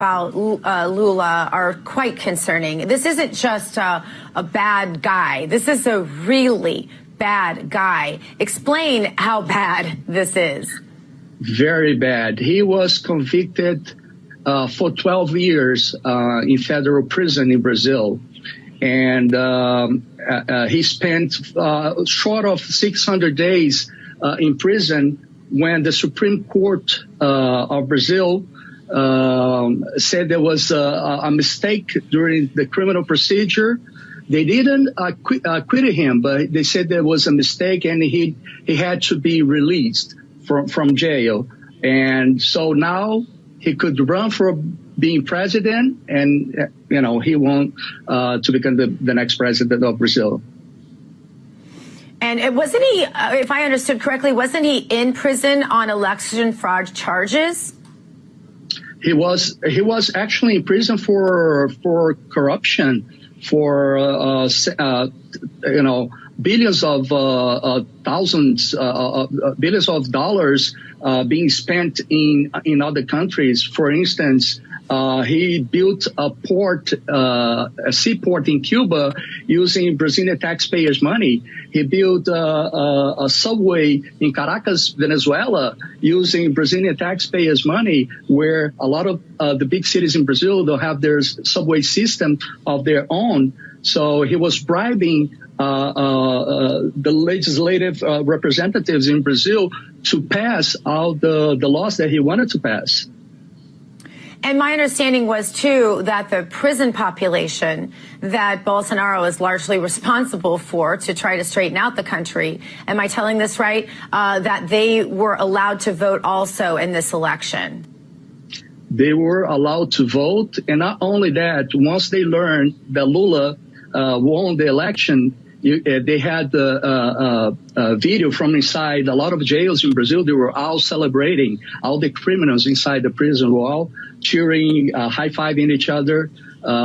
about Lula are quite concerning. This isn't just a bad guy. This is a really bad guy. Explain how bad this is. Very bad. He was convicted for 12 years in federal prison in Brazil. And he spent short of 600 days in prison when the Supreme Court of Brazil said there was a mistake during the criminal procedure. They didn't acquit him, but they said there was a mistake and he had to be released from jail. And so now he could run for being president, and, you know, he won to become the next president of Brazil. And wasn't he, if I understood correctly, wasn't he in prison on election fraud charges? He was actually in prison for corruption, for you know, billions of billions of dollars being spent in other countries. For instance, he built a port, a seaport in Cuba using Brazilian taxpayers' money. He built a subway in Caracas, Venezuela, using Brazilian taxpayers' money, where a lot of the big cities in Brazil don't have their subway system of their own. So he was bribing the legislative representatives in Brazil to pass all the laws that he wanted to pass. And my understanding was, too, that the prison population that Bolsonaro is largely responsible for to try to straighten out the country, am I telling this right, that they were allowed to vote also in this election? They were allowed to vote. And not only that, once they learned that Lula won the election, they had a video from inside a lot of jails in Brazil. They were all celebrating. All the criminals inside the prison were all cheering, high-fiving each other.